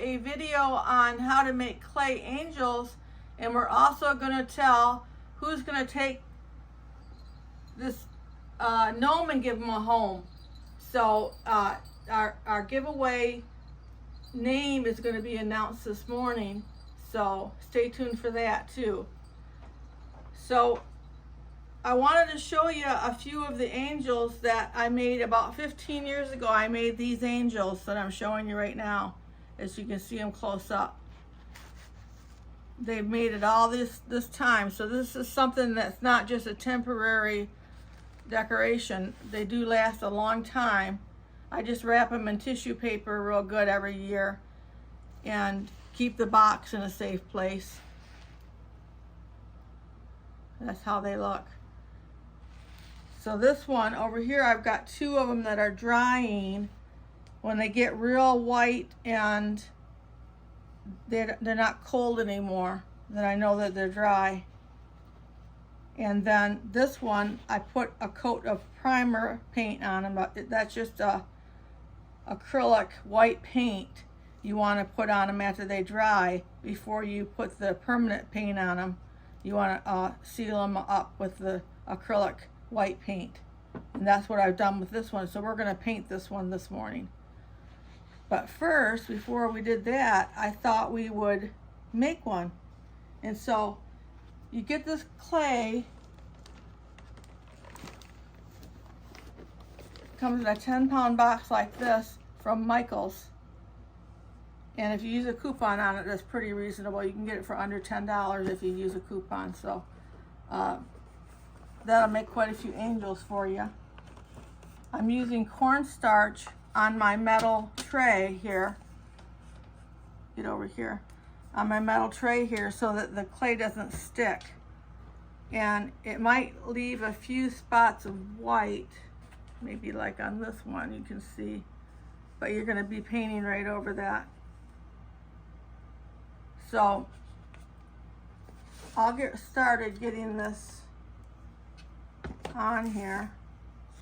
a video on how to make clay angels, and we're also going to tell who's going to take this gnome and give him a home. So our giveaway name is going to be announced this morning, so stay tuned for that too. So I wanted to show you a few of the angels that I made about 15 years ago. I made these angels that I'm showing you right now, as you can see them close up. They've made it all this time, so this is something that's not just a temporary decoration. They do last a long time. I just wrap them in tissue paper real good every year and keep the box in a safe place. That's how they look. So this one over here, I've got two of them that are drying. When they get real white and they're not cold anymore, then I know that they're dry. And then this one, I put a coat of primer paint on them. That's just a acrylic white paint you want to put on them after they dry. Before you put the permanent paint on them, you want to seal them up with the acrylic white paint. And that's what I've done with this one. So we're going to paint this one this morning. But first, before we did that, I thought we would make one. And so you get this clay. Comes in a 10-pound box like this from Michaels. And if you use a coupon on it, that's pretty reasonable. You can get it for under $10 if you use a coupon. So that'll make quite a few angels for you. I'm using cornstarch on my metal tray here. Get over here. On my metal tray here so that the clay doesn't stick. And it might leave a few spots of white, maybe like on this one you can see, but you're going to be painting right over that. So I'll get started getting this on here.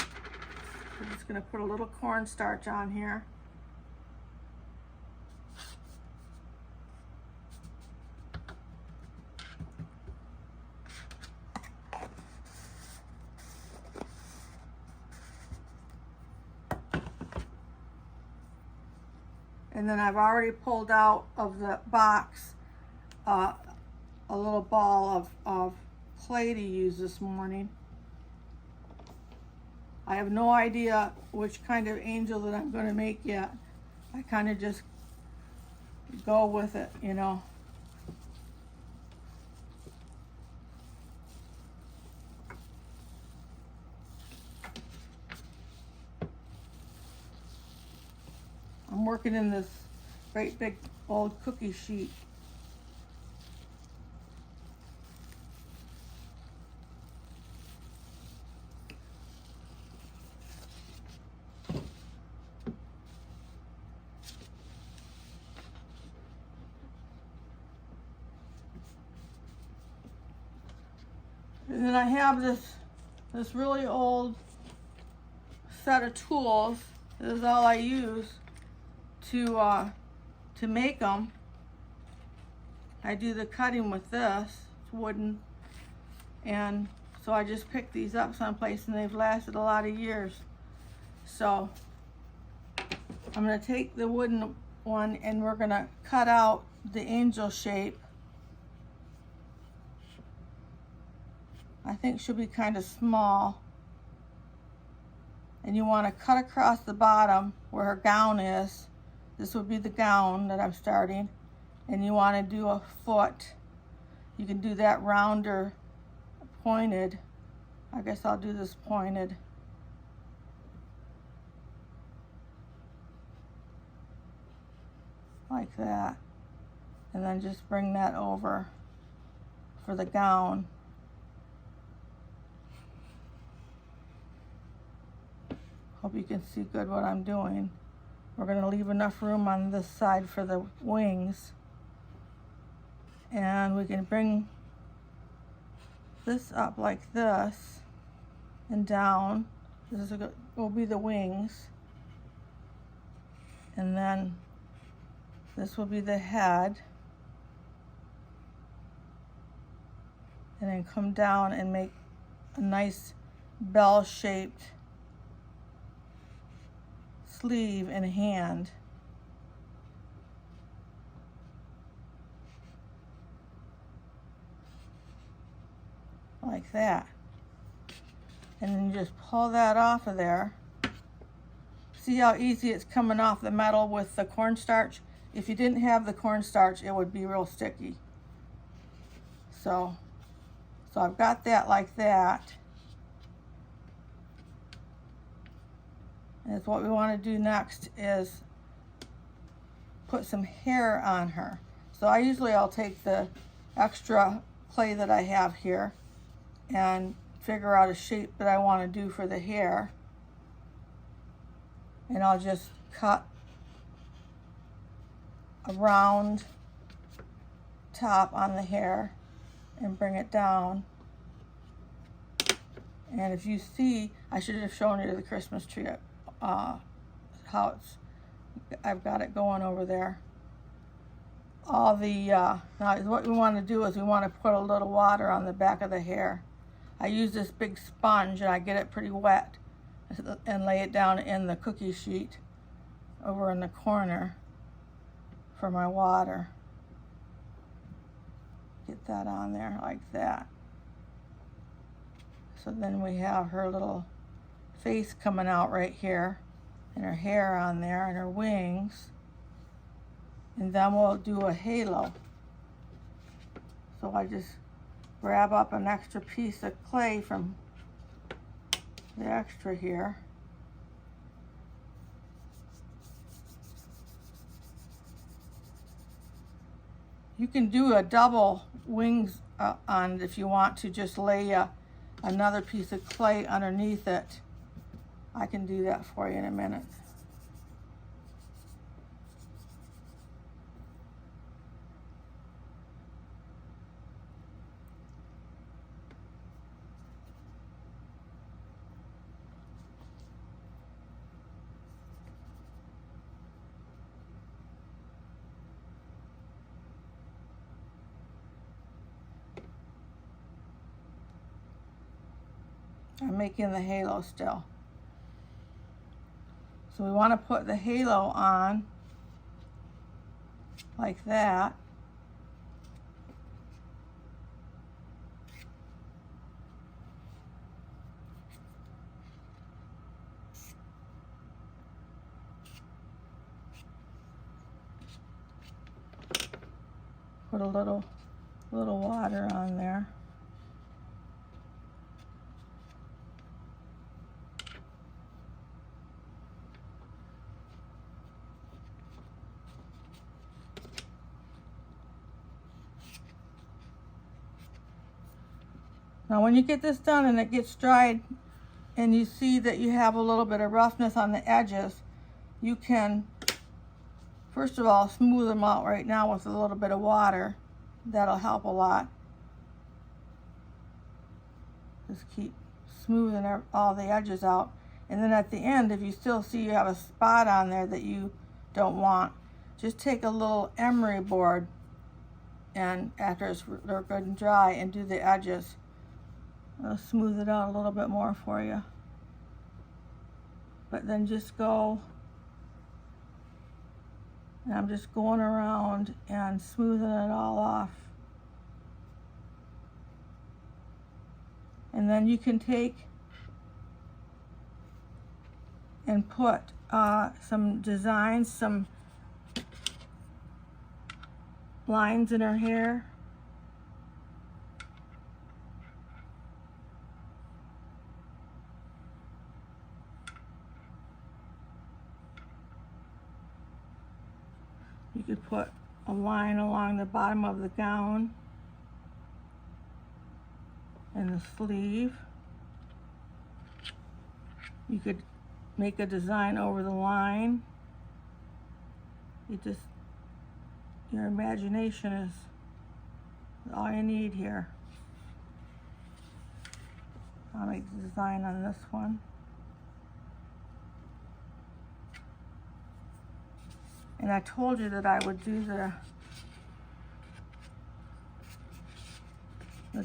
I'm just going to put a little cornstarch on here. And then I've already pulled out of the box a little ball of clay to use this morning. I have no idea which kind of angel that I'm going to make yet. I kind of just go with it, you know. I'm working in this great big old cookie sheet. And then I have this really old set of tools. This is all I use to make them. I do the cutting with this. It's wooden, and so I just picked these up someplace, and they've lasted a lot of years. So I'm going to take the wooden one, and we're going to cut out the angel shape. I think she'll be kind of small. And you want to cut across the bottom where her gown is. This would be the gown that I'm starting. And you want to do a foot. You can do that rounder, pointed. I guess I'll do this pointed. Like that. And then just bring that over for the gown. Hope you can see good what I'm doing. We're going to leave enough room on this side for the wings. And we can bring this up like this and down. This will be the wings. And then This will be the head. And then come down and make a nice bell-shaped sleeve and hand. Like that. And then you just pull that off of there. See how easy it's coming off the metal with the cornstarch? If you didn't have the cornstarch, it would be real sticky. So I've got that like that. And what we want to do next is put some hair on her. So I'll take the extra clay that I have here and figure out a shape that I want to do for the hair. And I'll just cut a round top on the hair and bring it down. And if you see, I should have shown you the Christmas tree, how I've got it going over there. All the, now what we want to do is we want to put a little water on the back of the hair. I use this big sponge and I get it pretty wet and lay it down in the cookie sheet over in the corner for my water. Get that on there like that. So then we have her little face coming out right here and her hair on there and her wings. And then we'll do a halo. So I just grab up an extra piece of clay from the extra here. You can do a double wings on it if you want to, just lay another piece of clay underneath it. I can do that for you in a minute. I'm making the halo still. So we want to put the halo on like that. Put a little water on there. Now when you get this done and it gets dried and you see that you have a little bit of roughness on the edges, you can, first of all, smooth them out right now with a little bit of water. That'll help a lot. Just keep smoothing all the edges out. And then at the end, if you still see you have a spot on there that you don't want, just take a little emery board and after they're good and dry and do the edges. I'll smooth it out a little bit more for you. But then just go, and I'm just going around and smoothing it all off. And then you can take and put some designs, some lines in her hair. You could put a line along the bottom of the gown and the sleeve. You could make a design over the line. Your imagination is all you need here. I'll make the design on this one. And I told you that I would do the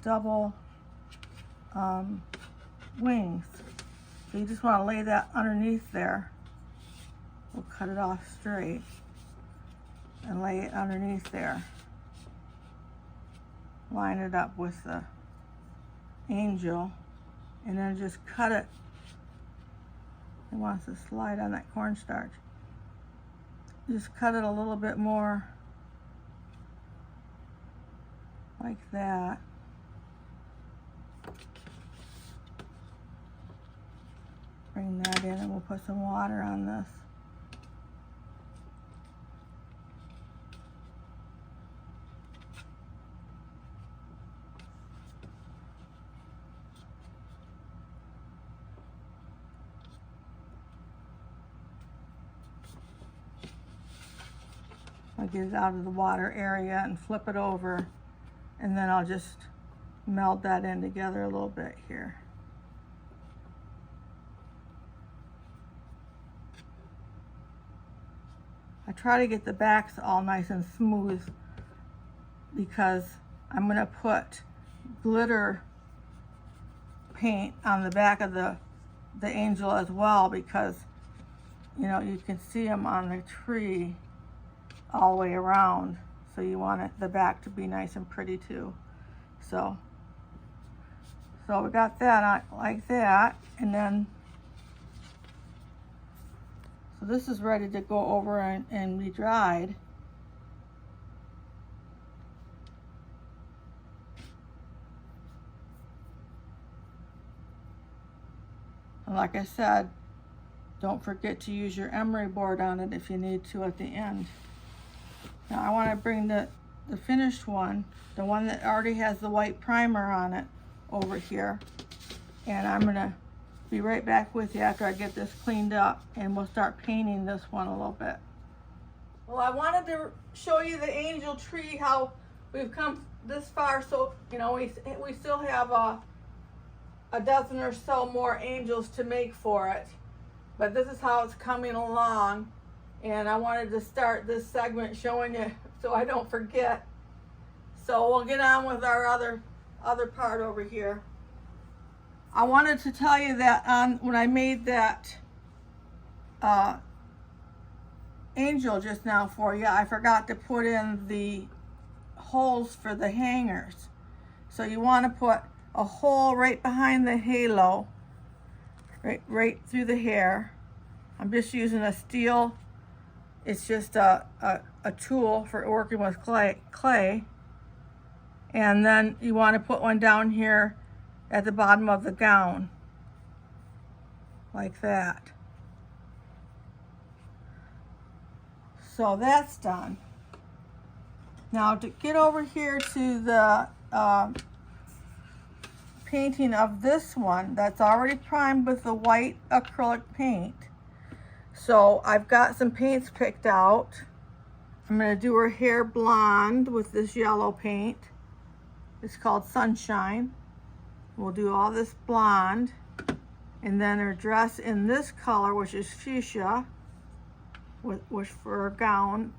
double wings. So you just want to lay that underneath there. We'll cut it off straight and lay it underneath there. Line it up with the angel and then just cut it. It wants to slide on that cornstarch. Just cut it a little bit more like that. Bring that in and we'll put some water on this. I'll get it out of the water area and flip it over, and then I'll just meld that in together a little bit here. I try to get the backs all nice and smooth because I'm going to put glitter paint on the back of the angel as well, because you know you can see them on the tree all the way around, so you want the back to be nice and pretty too. So we got that on like that, and then so this is ready to go over and be dried. And like I said, don't forget to use your emery board on it if you need to at the end. Now I want to bring the finished one, the one that already has the white primer on it, over here. And I'm going to be right back with you after I get this cleaned up, and we'll start painting this one a little bit. Well, I wanted to show you the angel tree, how we've come this far. So, you know, we still have a dozen or so more angels to make for it. But this is how it's coming along. And I wanted to start this segment showing you so I don't forget. So we'll get on with our other part over here. I wanted to tell you that when I made that angel just now for you, I forgot to put in the holes for the hangers. So you want to put a hole right behind the halo, right through the hair. I'm just using a steel. It's just a tool for working with clay. And then you want to put one down here at the bottom of the gown, like that. So that's done. Now to get over here to the painting of this one that's already primed with the white acrylic paint. So I've got some paints picked out. I'm going to do her hair blonde with this yellow paint. It's called Sunshine. We'll do all this blonde, and then her dress in this color, which is fuchsia, which for her gown,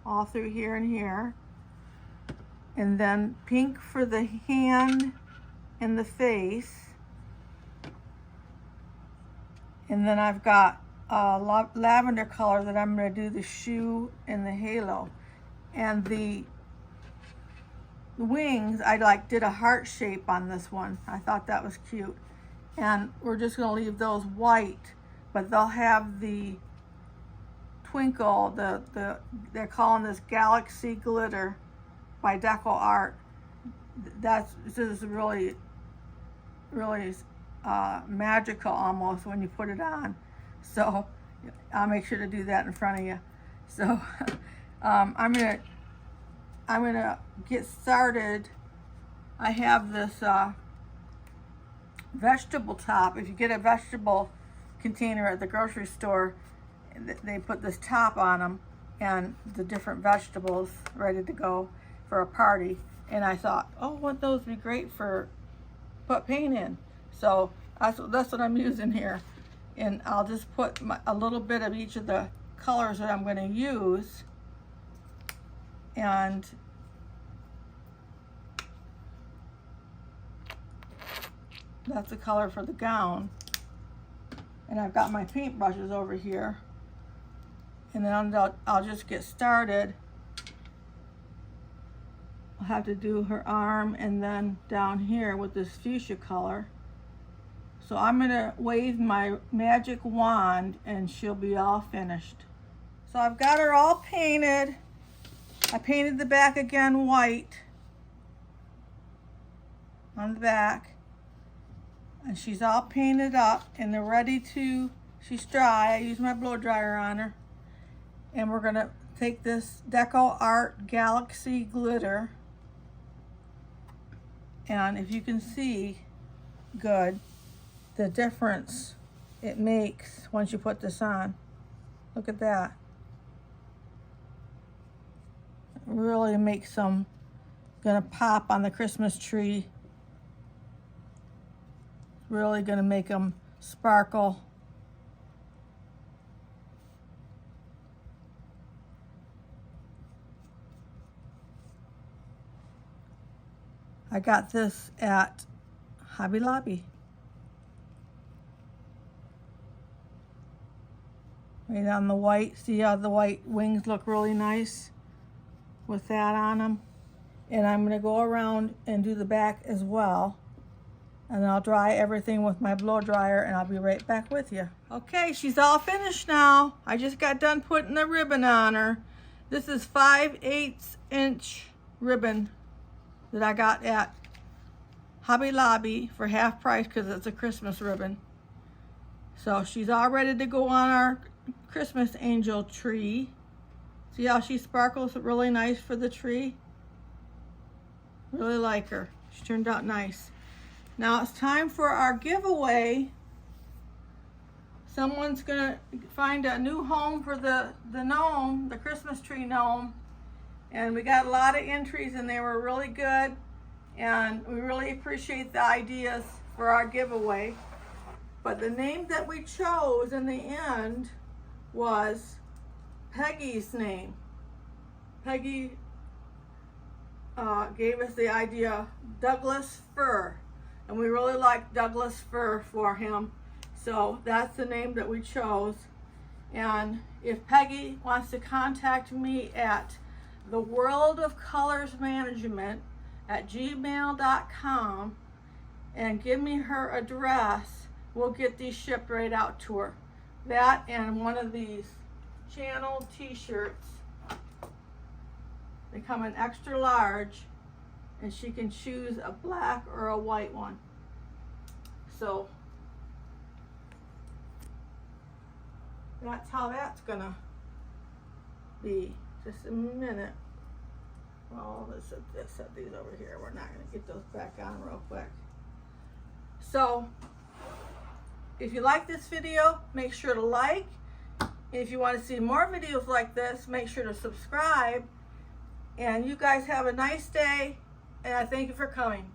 all through here and here. And then pink for the hand and the face. And then I've got lavender color that I'm going to do the shoe and the halo. And the wings, I did a heart shape on this one. I thought that was cute. And we're just going to leave those white, but they'll have the twinkle, they're calling this Galaxy Glitter by Deco Art. This is really magical almost when you put it on. So I'll make sure to do that in front of you. So I'm gonna get started. I have this vegetable top. If you get a vegetable container at the grocery store, they put this top on them and the different vegetables ready to go for a party. And I thought, oh, wouldn't those be great for put paint in? So that's what I'm using here. And I'll just put a little bit of each of the colors that I'm going to use. And that's the color for the gown. And I've got my paintbrushes over here. And then I'll just get started. I'll have to do her arm and then down here with this fuchsia color. So I'm gonna wave my magic wand and she'll be all finished. So I've got her all painted. I painted the back again white on the back. And she's all painted up and they're ready to, she's dry. I use my blow dryer on her. And we're gonna take this Deco Art Galaxy glitter. And if you can see good, the difference it makes once you put this on. Look at that. It really makes them gonna pop on the Christmas tree. Really gonna make them sparkle. I got this at Hobby Lobby. Right on the white. See how the white wings look really nice with that on them? And I'm gonna go around and do the back as well. And I'll dry everything with my blow dryer and I'll be right back with you. Okay, she's all finished now. I just got done putting the ribbon on her. This is 5/8 inch ribbon that I got at Hobby Lobby for half price because it's a Christmas ribbon. So she's all ready to go on our Christmas angel tree. See how she sparkles really nice for the tree? Really like her. She turned out nice. Now it's time for our giveaway. Someone's gonna find a new home for the gnome, the Christmas tree gnome. And we got a lot of entries and they were really good. And we really appreciate the ideas for our giveaway. But the name that we chose in the end was Peggy's name. Peggy gave us the idea, Douglas Fir. And we really liked Douglas Fir for him. So that's the name that we chose. And if Peggy wants to contact me at theworldofcolorsmanagement@gmail.com and give me her address, we'll get these shipped right out to her. That and one of these channel t-shirts. They come in extra large and she can choose a black or a white one. So that's how that's gonna be. Just a minute. Well, let's set these over here. We're not gonna get those back on real quick. So if you like this video, make sure to like. If you want to see more videos like this, make sure to subscribe. And you guys have a nice day, and I thank you for coming.